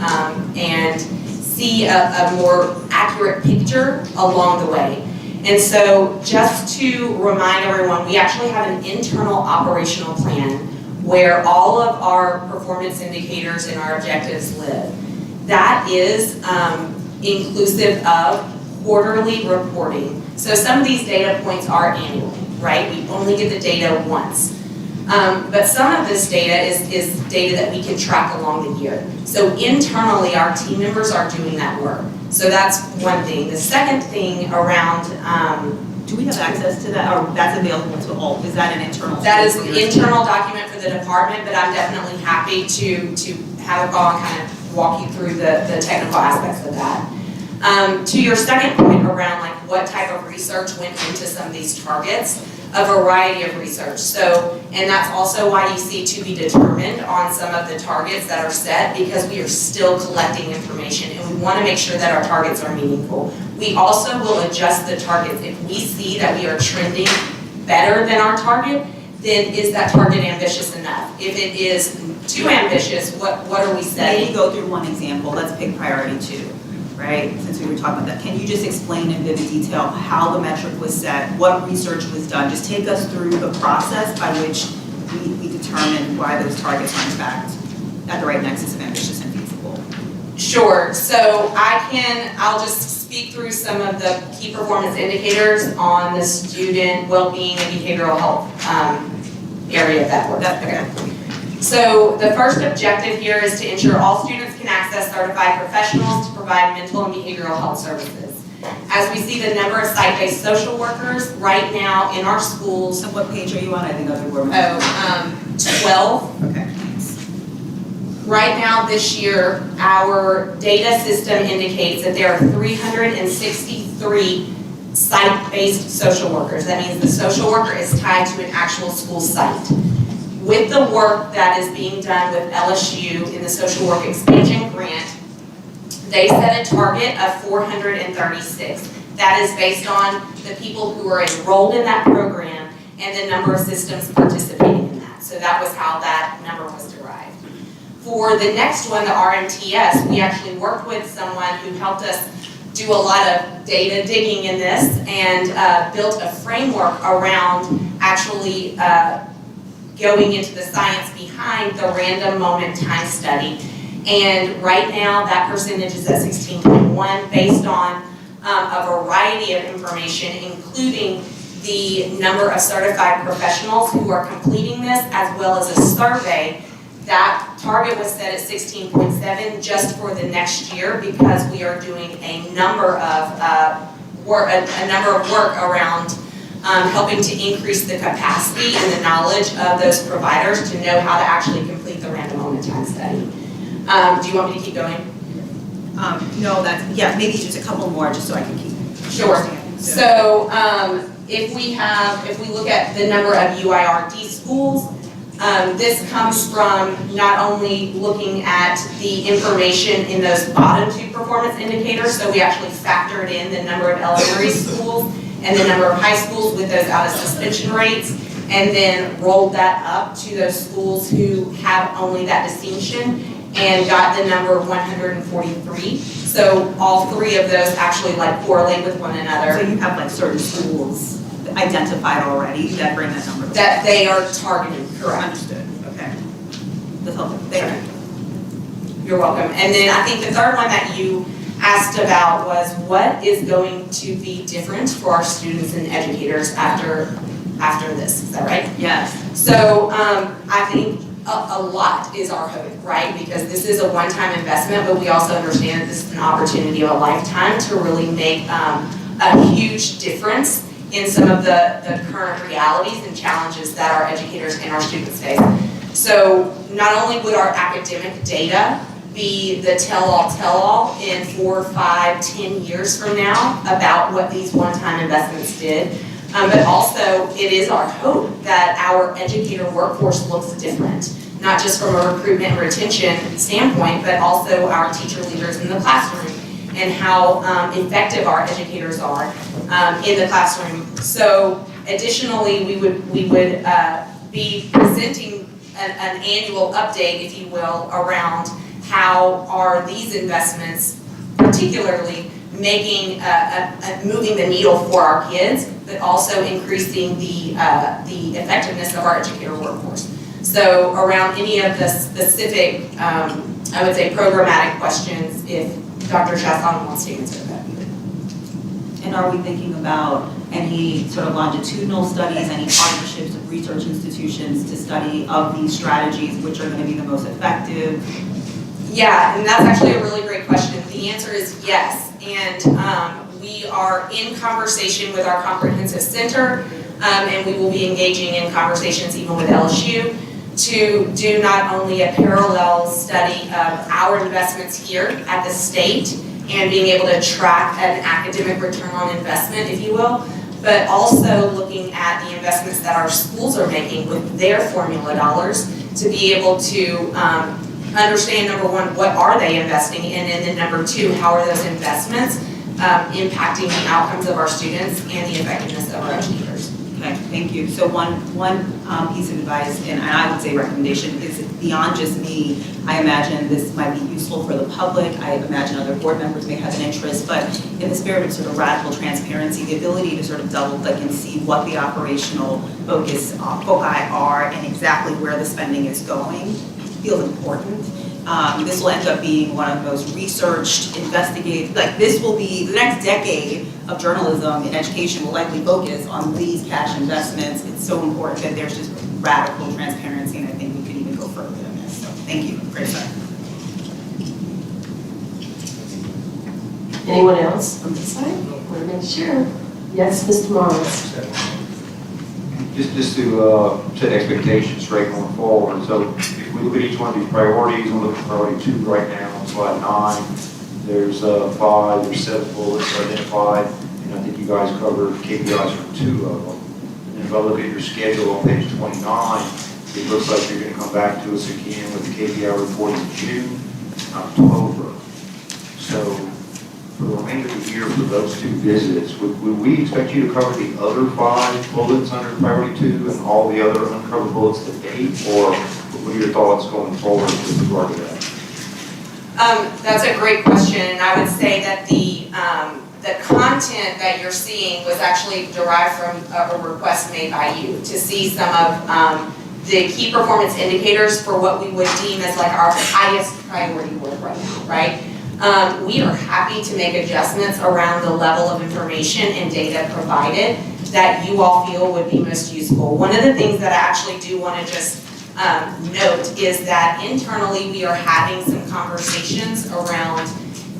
S4: and see a more accurate picture along the way. And so just to remind everyone, we actually have an internal operational plan where all of our performance indicators and our objectives live. That is inclusive of quarterly reporting. So some of these data points are annual, right? We only get the data once. But some of this data is data that we can track along the year. So internally, our team members are doing that work. So that's one thing. The second thing around,
S11: Do we have access to that, or that's available to all? Is that an internal?
S4: that is an internal document for the department, but I'm definitely happy to have a call and kind of walk you through the technical aspects of that. To your second point around like what type of research went into some of these targets, a variety of research. So, and that's also why you see to be determined on some of the targets that are set, because we are still collecting information and we want to make sure that our targets are meaningful. We also will adjust the targets if we see that we are trending better than our target. Then is that target ambitious enough? If it is too ambitious, what are we setting?
S11: Maybe go through one example. Let's pick priority 2. Right, since we were talking about that. Can you just explain in vivid detail how the metric was set, what research was done? Just take us through the process by which we determine why those targets are in fact at the right nexus of ambitious and feasible.
S4: Sure, so I'll just speak through some of the key performance indicators on the student well-being and behavioral health area of that work. Okay. So the first objective here is to ensure all students can access certified professionals to provide mental and behavioral health services. As we see the number of site-based social workers right now in our schools.
S11: So what page are you on? I think other board members.
S4: 12.
S11: Okay.
S4: Right now this year, our data system indicates that there are 363 site-based social workers. That means the social worker is tied to an actual school site. With the work that is being done with LSU in the social work expansion grant, they set a target of 436. That is based on the people who are enrolled in that program and the number of systems participating in that. So that was how that number was derived. For the next one, the RMTS, we actually worked with someone who helped us do a lot of data digging in this and built a framework around actually going into the science behind the random moment time study. And right now that percentage is at 16.1 based on a variety of information, including the number of certified professionals who are completing this, as well as a survey. That target was set at 16.7 just for the next year because we are doing a number of work around helping to increase the capacity and the knowledge of those providers to know how to actually complete the random moment time study. Do you want me to keep going?
S11: No, maybe just a couple more just so I can keep.
S4: Sure. So if we look at the number of UIRD schools, this comes from not only looking at the information in those bottom 2 performance indicators, so we actually factored in the number of elementary schools and the number of high schools with those out of suspension rates, and then rolled that up to those schools who have only that distinction and got the number 143. So all 3 of those actually correlate with one another.
S11: So you have certain schools identified already that bring that number?
S4: That they are targeted, correct.
S11: Understood, okay. That's helpful, thank you.
S4: You're welcome. And then I think the third one that you asked about was what is going to be different for our students and educators after this, is that right?
S11: Yes.
S4: So I think a lot is our hope, right? Because this is a one-time investment, but we also understand that this is an opportunity of a lifetime to really make a huge difference in some of the current realities and challenges that our educators and our students face. So not only would our academic data be the tell-all in 4, 5, 10 years from now about what these one-time investments did, But also, it is our hope that our educator workforce looks different, not just from a recruitment and retention standpoint, but also our teacher leaders in the classroom and how effective our educators are in the classroom. So additionally, we would be presenting an annual update, if you will, around how are these investments particularly making, moving the needle for our kids, but also increasing the effectiveness of our educator workforce. So around any of the specific, I would say programmatic questions, if Dr. Chasson wants to answer that.
S11: And are we thinking about any sort of longitudinal studies, any partnerships with research institutions to study of these strategies, which are going to be the most effective?
S4: Yeah, and that's actually a really great question. The answer is yes. And we are in conversation with our comprehensive center, and we will be engaging in conversations even with LSU to do not only a parallel study of our investments here at the state and being able to track an academic return on investment, if you will, but also looking at the investments that our schools are making with their formula dollars to be able to understand, number one, what are they investing in, and then number two, how are those investments impacting the outcomes of our students and the effectiveness of our educators.
S11: Okay, thank you. So one piece of advice, and I would say recommendation, is beyond just me. I imagine this might be useful for the public. I imagine other board members may have an interest, but in the spirit of sort of radical transparency, the ability to sort of double click and see what the operational foci are and exactly where the spending is going feels important. This will end up being one of the most researched, investigated, like this will be, the next decade of journalism and education will likely focus on these cash investments. It's so important that there's just radical transparency, and I think we could even go further than this. So thank you, great start.
S1: Anyone else on this side? Want to make sure? Yes, Mr. Morris.
S8: Just to set expectations straight going forward. So if we look at each one of these priorities, we'll look at priority 2 right now on slide 9. There's 5, there's 7 bullets identified, and I think you guys covered KPIs for 2 of them. And if I look at your schedule on page 29, it looks like you're going to come back to us again with the KPI report in June, October. So for the remainder of the year for those 2 visits, would we expect you to cover the other 5 bullets under priority 2 and all the other uncovered bullets to date, or what are your thoughts going forward with regard to that?
S4: That's a great question, and I would say that the content that you're seeing was actually derived from a request made by you to see some of the key performance indicators for what we would deem as like our highest priority work right now, right? We are happy to make adjustments around the level of information and data provided that you all feel would be most useful. One of the things that I actually do want to just note is that internally we are having some conversations around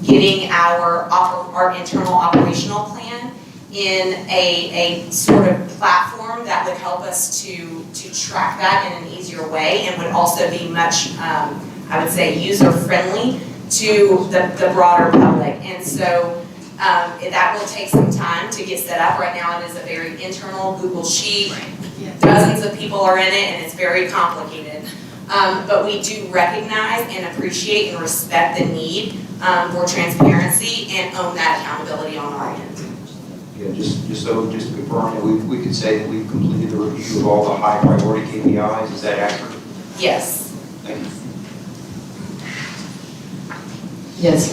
S4: getting our internal operational plan in a sort of platform that would help us to track that in an easier way and would also be much, I would say, user-friendly to the broader public. And so that will take some time to get set up. Right now it is a very internal Google Sheet. Dozens of people are in it and it's very complicated. But we do recognize and appreciate and respect the need for transparency and own that accountability on our end.
S8: Yeah, just to confirm that we could say that we've completed the review of all the high priority KPIs. Is that accurate?
S4: Yes.
S8: Thank you.
S1: Yes,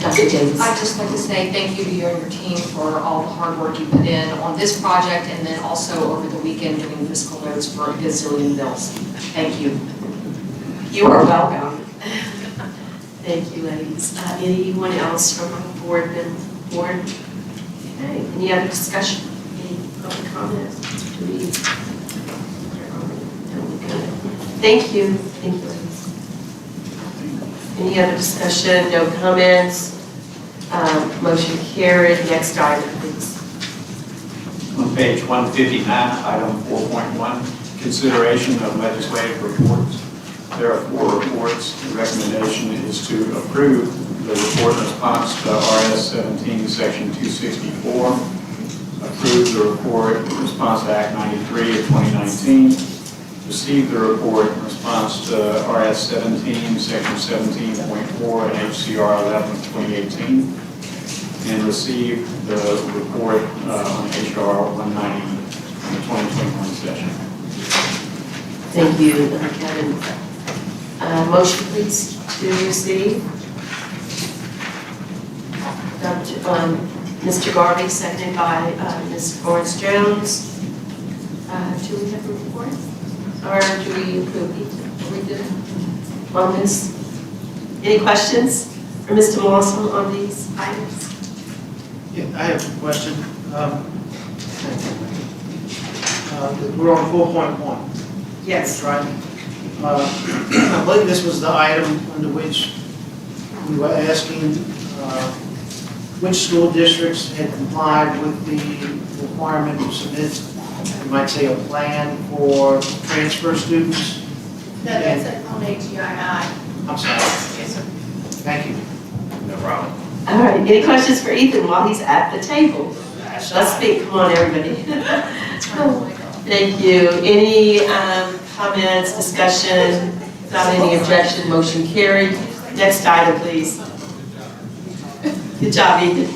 S1: Dr. Davis.
S7: I'd just like to say thank you to you and your team for all the hard work you put in on this project and then also over the weekend doing fiscal notes for a gazillion bills. Thank you.
S4: You are welcome.
S1: Thank you, ladies. Anyone else from our board? Okay, any other discussion? Any other comments? Thank you. Thank you, ladies. Any other discussion? No comments? Motion carried. Next item, please.
S3: On page 159, item 4.1, consideration of legislative reports. There are 4 reports. The recommendation is to approve the report in response to RS 17, section 264. approve the report in response to Act 93 of 2019, receive the report in response to RS 17, Section 17.4, and HCR 11 of 2018, and receive the report on HR 190 in the 2021 session.
S1: Thank you, Kevin. Motion please to receive. Mr. Garvey, seconded by Ms. Florence Jones. Do we have a report? Or do we approve it? Are we good on this? Any questions for Mr. Lawson on these items?
S12: Yeah, I have a question. We're on 4.1.
S1: Yes.
S12: Right? I believe this was the item under which we were asking which school districts had complied with the requirement to submit, you might say, a plan for transfer students.
S2: No, that's on HGII.
S12: I'm sorry.
S2: Yes, sir.
S12: Thank you.
S3: No problem.
S1: All right, any questions for Ethan while he's at the table? Let's speak, come on, everybody. Thank you. Any comments, discussion? Without any objection, motion carried. Next item, please. Good job, Ethan.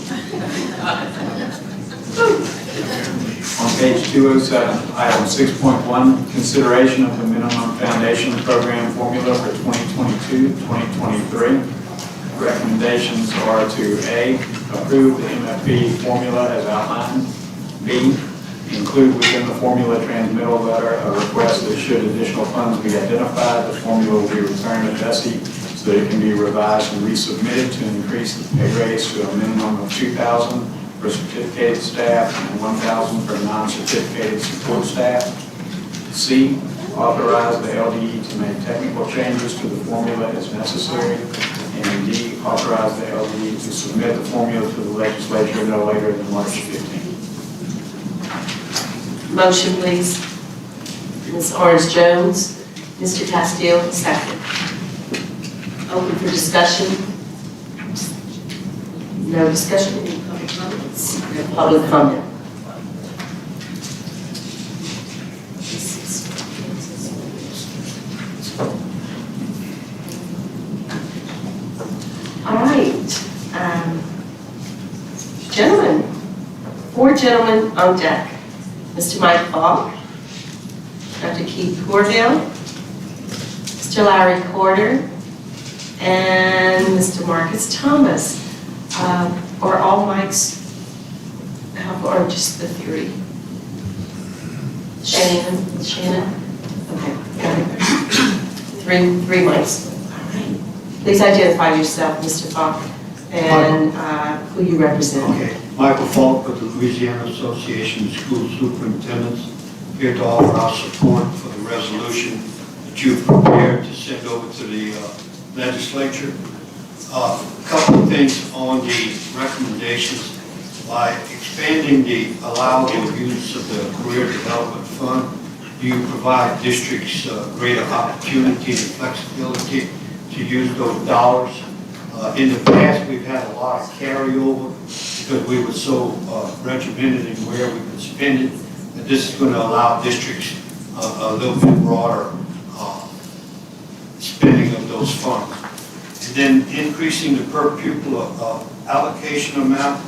S3: On page 207, item 6.1, consideration of the minimum foundation program formula for 2022-2023. Recommendations are to A, approve the MFP formula as outlined. B, include within the formula transmittal letter a request that should additional funds be identified, the formula will be returned to Bessie so that it can be revised and resubmitted to increase the pay raise to a minimum of $2,000 for certificated staff and $1,000 for non-certificated support staff. C, authorize the LDE to make technical changes to the formula as necessary. And D, authorize the LDE to submit the formula to the legislature no later than March 15th.
S1: Motion, please. Ms. Orange Jones. Mr. Castillo, second. Open for discussion. No discussion, any public comments? No public comment. All right. Gentlemen, 4 gentlemen on deck. Mr. Mike Falk, Dr. Keith Corville, Mr. Larry Porter, and Mr. Marcus Thomas. Are all mics, or just the 3? Shannon? Okay, got it. 3 mics. All right. Please identify yourself, Mr. Falk, and who you represent.
S13: Okay, Michael Falk with the Louisiana Association of School Superintendents, here to offer our support for the resolution that you've prepared to send over to the legislature. A couple of things on the recommendations. By expanding the allowable use of the Career Development Fund, you provide districts greater opportunity and flexibility to use those dollars. In the past, we've had a lot of carryover because we were so regimented in where we could spend it. But this is going to allow districts a little bit broader spending of those funds. And then increasing the per pupil allocation amount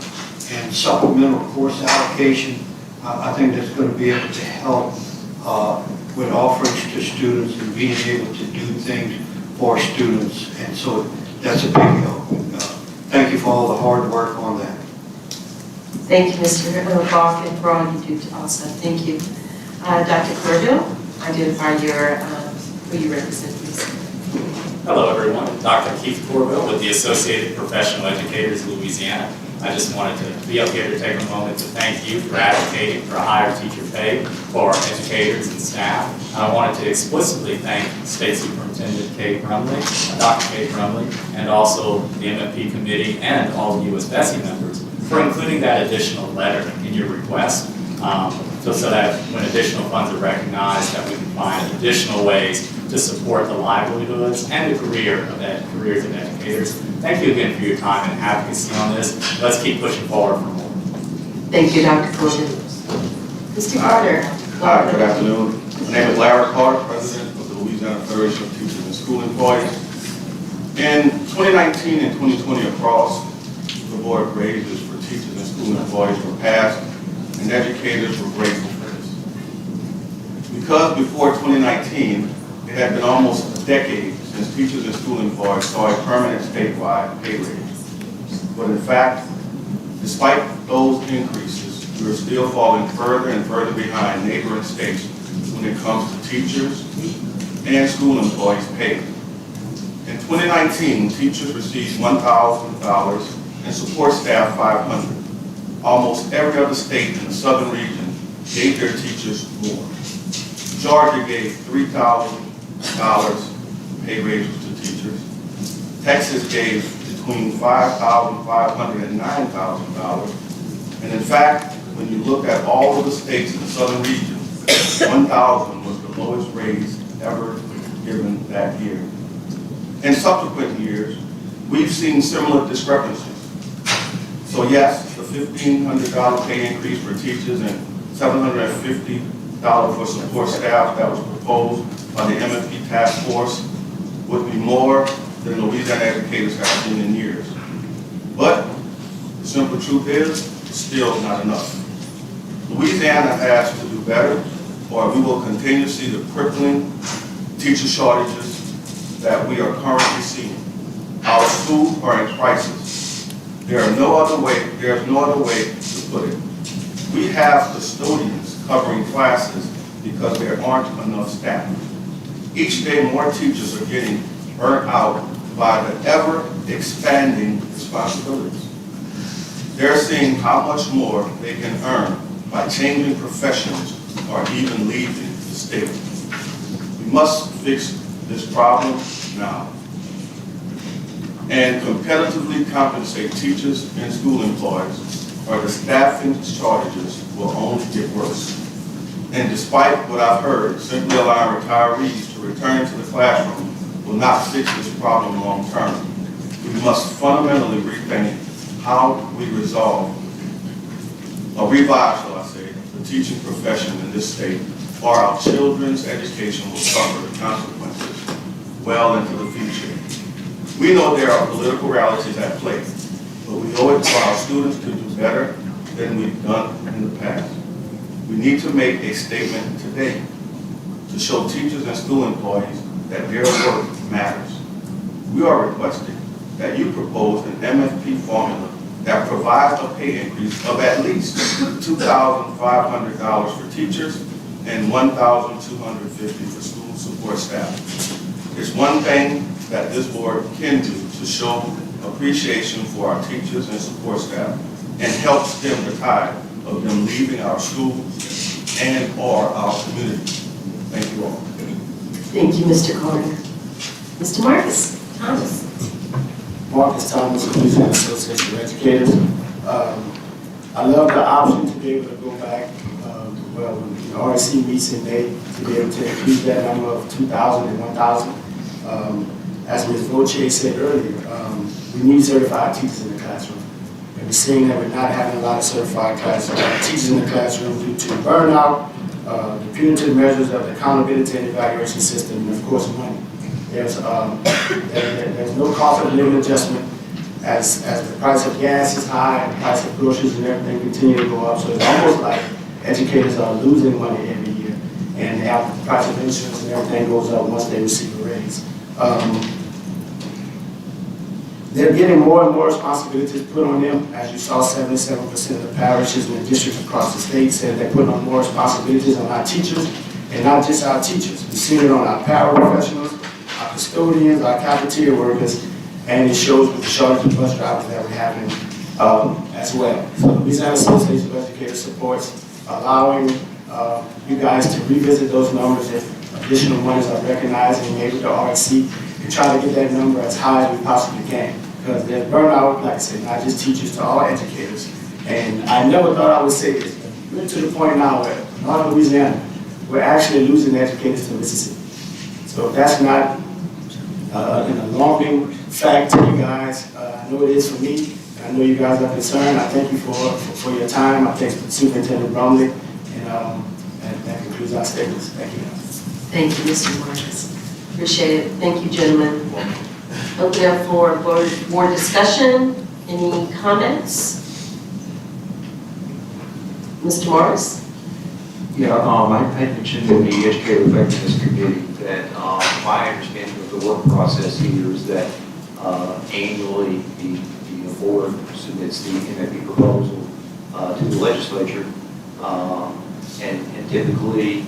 S13: and supplemental course allocation, I think that's going to be able to help with offerings to students and being able to do things for students. And so that's a big help. Thank you for all the hard work on that.
S1: Thank you, Mr. Falk, and for all you do also. Thank you. Dr. Corville, identify who you represent, please.
S14: Hello, everyone. Dr. Keith Corville with the Associated Professional Educators of Louisiana. I just wanted to be up here to take a moment to thank you for advocating for a higher teacher pay for our educators and staff. And I wanted to explicitly thank State Superintendent Kay Brumley, Dr. Kay Brumley, and also the MFP committee and all the US Bessie members for including that additional letter in your request, so that when additional funds are recognized, that we can find additional ways to support the livelihoods and the careers of educators. Thank you again for your time and advocacy on this. Let's keep pushing forward for more.
S1: Thank you, Dr. Corbin. Mr. Carter.
S15: Hi, good afternoon. My name is Larry Carter, President of the Louisiana Federation of Teachers and School Employees. In 2019 and 2020 across the board, raises for teachers and school employees were passed, and educators were grateful for this. Because before 2019, it had been almost a decade since teachers and school employees saw a permanent statewide pay raise. But in fact, despite those increases, we are still falling further and further behind neighboring states when it comes to teachers and school employees' pay. In 2019, teachers received $1,000 and support staff $500. Almost every other state in the southern region gave their teachers more. Georgia gave $3,000 pay raises to teachers. Texas gave between $5,500 and $9,000. And in fact, when you look at all of the states in the southern region, 1,000 was the lowest raise ever given that year. In subsequent years, we've seen similar discrepancies. So yes, the $1,500 pay increase for teachers and $750 for support staff that was proposed by the MFP task force would be more than Louisiana educators have seen in years. But the simple truth is, it's still not enough. Louisiana has to do better, or we will continue to see the crippling teacher shortages that we are currently seeing. Our schools are in crisis. There's no other way to put it. We have custodians covering classes because there aren't enough staff. Each day, more teachers are getting burnt out by the ever-expanding responsibilities. They're seeing how much more they can earn by changing professions or even leaving the state. We must fix this problem now and competitively compensate teachers and school employees, or the staffing shortages will only get worse. And despite what I've heard, simply allowing retirees to return to the classroom will not fix this problem long term. We must fundamentally rethink how we revive, shall I say, the teaching profession in this state, or our children's education will suffer the consequences well into the future. We know there are political realities at play, but we owe it to our students to do better than we've done in the past. We need to make a statement today to show teachers and school employees that their work matters. We are requesting that you propose an MFP formula that provides a pay increase of at least $2,500 for teachers and $1,250 for school support staff. It's one thing that this board can do to show appreciation for our teachers and support staff and help stem the tide of them leaving our schools and or our community. Thank you all.
S1: Thank you, Mr. Carter. Mr. Marcus Thomas.
S16: Marcus Thomas, Louisiana Association of Educators. I love the option to be able to go back, when the RSC meets in May, to be able to increase that number of 2,000 and 1,000. As Ms. Voce said earlier, we need certified teachers in the classroom. And we're seeing that we're not having a lot of certified teachers in the classroom due to burnout, the punitive measures of the accountability and evaluation system, and of course money. There's no cost of living adjustment as the price of gas is high and the price of groceries and everything continue to go up. So it's almost like educators are losing money every year, and the price of insurance and everything goes up once they receive a raise. They're getting more and more responsibilities put on them. As you saw, 77% of the parishes and the districts across the state said they're putting on more responsibilities on our teachers, and not just our teachers. We've seen it on our paraprofessionals, our custodians, our cafeteria workers, and it shows with the shortage of bus drivers that we're having as well. So the Louisiana Association of Educators supports allowing you guys to revisit those numbers if additional monies are recognized and maybe the RSC and try to get that number as high as we possibly can. Because there's burnout, like I said, not just teachers, to all educators. And I never thought I would say this, but we're to the point now where, not in Louisiana, we're actually losing educators to Mississippi. So that's not an alarming fact to you guys. I know it is for me, and I I know you guys are concerned. I thank you for your time. I thank Superintendent Bromley, and that concludes our statements. Thank you.
S1: Thank you, Mr. Marcus. Appreciate it. Thank you, gentlemen. Open up for board discussion. Any comments? Mr. Morris?
S8: Yeah, I mentioned in the Educator Effectiveness Committee that my understanding of the work process here is that annually the board submits the MFP proposal to the legislature, and typically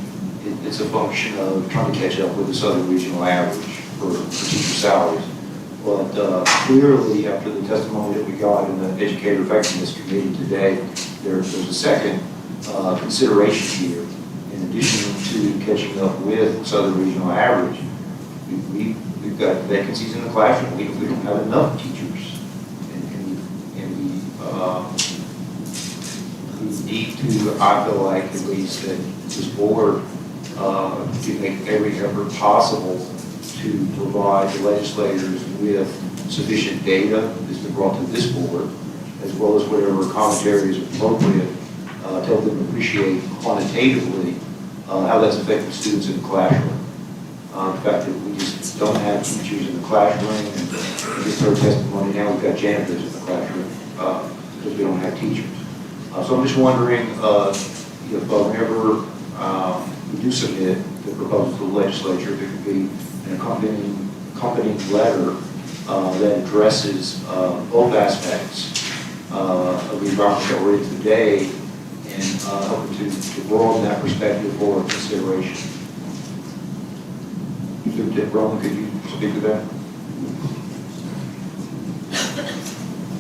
S8: it's a function of trying to catch up with the Southern Regional average for teacher salaries. But clearly, after the testimony that we got in the Educator Effectiveness Committee today, there's a second consideration here. In addition to catching up with Southern Regional average, we've got vacancies in the classroom. We don't have enough teachers, and we need to, I feel like at least that this board can make every effort possible to provide the legislators with sufficient data that's been brought to this board, as well as whatever commentary is appropriate to help them appreciate quantitatively how that's affecting students in the classroom. The fact that we just don't have teachers in the classroom, and we just heard testimony, now we've got janitors in the classroom because we don't have teachers. So I'm just wondering if whenever we do submit the proposal to the legislature, there could be an accompanying letter that addresses both aspects of the environment that we're in today, and helping to broaden that perspective for consideration. Superintendent Roman, could you speak to that?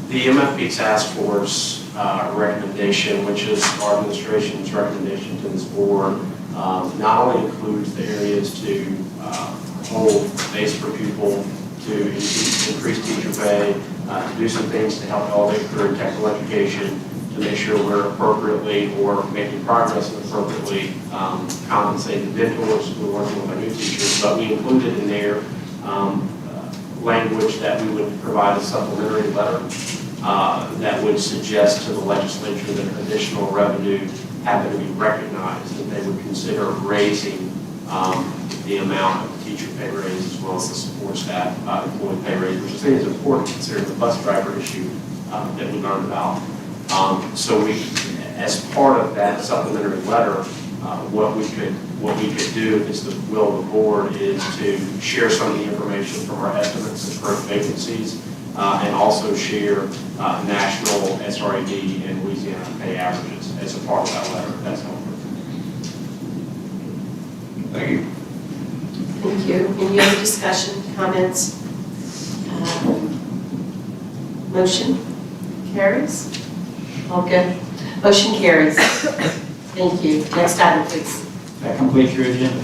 S6: The MFP Task Force recommendation, which is our administration's recommendation to this board, not only includes the areas to hold base per pupil, to increase teacher pay, to do some things to help elevate career and technical education, to make sure we're appropriately or making progress and appropriately compensating mentors who are working with our new teachers, but we included in there language that we would provide a supplementary letter that would suggest to the legislature that additional revenue had to be recognized, that they would consider raising the amount of the teacher pay raise as well as the support staff employee pay raise, which I think is important considering the bus driver issue that we learned about. So we, as part of that supplementary letter, what we could do, if it's the will of the board, is to share some of the information from our estimates of current vacancies, and also share national SRAD and Louisiana pay averages as a part of that letter. That's helpful.
S8: Thank you.
S1: Thank you. Any other discussion, comments? Motion carries? All good. Motion carries. Thank you. Next item, please.
S13: That completes your agenda.